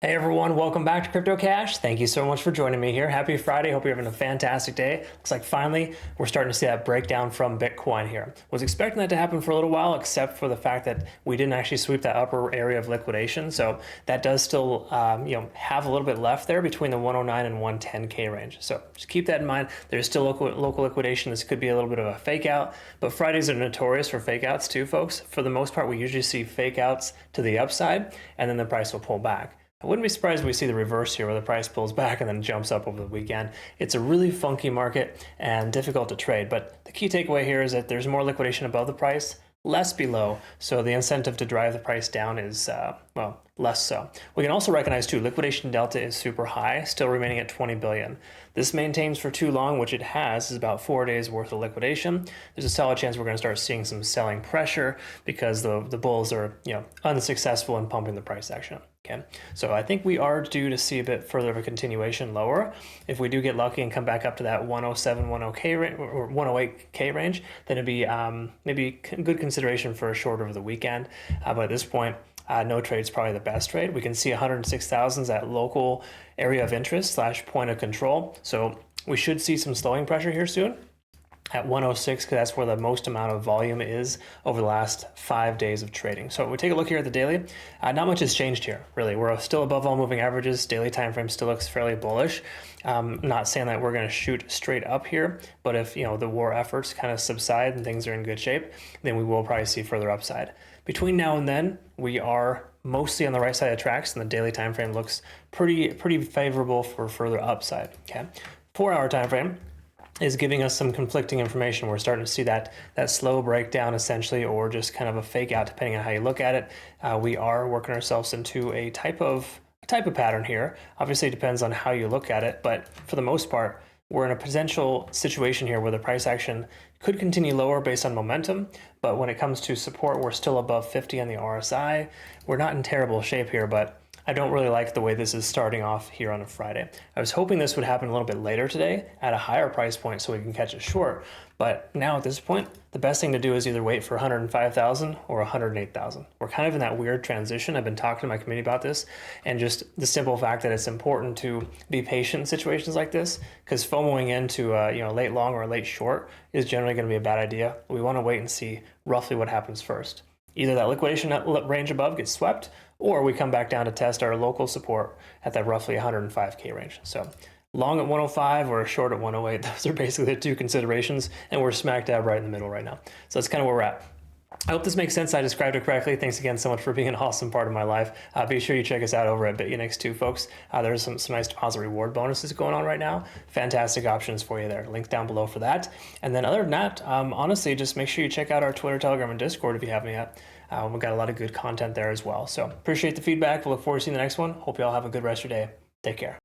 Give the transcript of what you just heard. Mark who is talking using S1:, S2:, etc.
S1: Hey everyone, welcome back to CryptoCache. Thank you so much for joining me here. Happy Friday. Hope you're having a fantastic day. Looks like finally we're starting to see that breakdown from Bitcoin here. Was expecting that to happen for a little while, except for the fact that we didn't actually sweep that upper area of liquidation. So that does still have a little bit left there between the 109 and 110K range. So just keep that in mind. There's still local liquidation. This could be a little bit of a fake out, but Fridays are notorious for fake outs too, folks. For the most part, we usually see fake outs to the upside and then the price will pull back. I wouldn't be surprised if we see the reverse here where the price pulls back and then jumps up over the weekend. It's a really funky market and difficult to trade, but the key takeaway here is that there's more liquidation above the price, less below, so the incentive to drive the price down is, less so. We can also recognize too, liquidation delta is super high, still remaining at 20 billion. This maintains for too long, which it has, is about 4 days worth of liquidation. There's a solid chance we're going to start seeing some selling pressure because the bulls are unsuccessful in pumping the price action. Okay, so I think we are due to see a bit further of a continuation lower. If we do get lucky and come back up to that 107, 10K range or 108K range, then it'd be maybe good consideration for a short over the weekend. But at this point, no trade is probably the best trade. We can see 106,000 at local area of interest / point of control. So we should see some slowing pressure here soon at 106, because that's where the most amount of volume is over the last 5 days of trading. So we take a look here at the daily. Not much has changed here, really. We're still above all moving averages. Daily time frame still looks fairly bullish. Not saying that we're going to shoot straight up here, but if the war efforts kind of subside and things are in good shape, then we will probably see further upside. Between now and then, we are mostly on the right side of tracks, and the daily time frame looks pretty favorable for further upside. Okay, 4-hour time frame is giving us some conflicting information. We're starting to see that slow breakdown essentially, or just kind of a fake out depending on how you look at it. We are working ourselves into a type of pattern here. Obviously it depends on how you look at it, but for the most part, we're in a potential situation here where the price action could continue lower based on momentum, but when it comes to support, we're still above 50 on the RSI. We're not in terrible shape here, but I don't really like the way this is starting off here on a Friday. I was hoping this would happen a little bit later today at a higher price point so we can catch it short. But now at this point, the best thing to do is either wait for 105,000 or 108,000. We're kind of in that weird transition. I've been talking to my community about this, and just the simple fact that it's important to be patient in situations like this, because FOMOing into late long or late short is generally going to be a bad idea. We want to wait and see roughly what happens first. Either that liquidation range above gets swept, or we come back down to test our local support at that roughly 105K range. So long at 105 or short at 108, those are basically the two considerations, and we're smack dab right in the middle right now. So that's kind of where we're at. I hope this makes sense. I described it correctly. Thanks again so much for being an awesome part of my life. Be sure you check us out over at Bitunix too, folks. There's some nice deposit reward bonuses going on right now. Fantastic options for you there. Link down below for that. And then other than that, honestly, just make sure you check out our Twitter, Telegram, and Discord if you haven't yet. We've got a lot of good content there as well. So appreciate the feedback. We'll look forward to seeing the next one. Hope you all have a good rest of your day. Take care.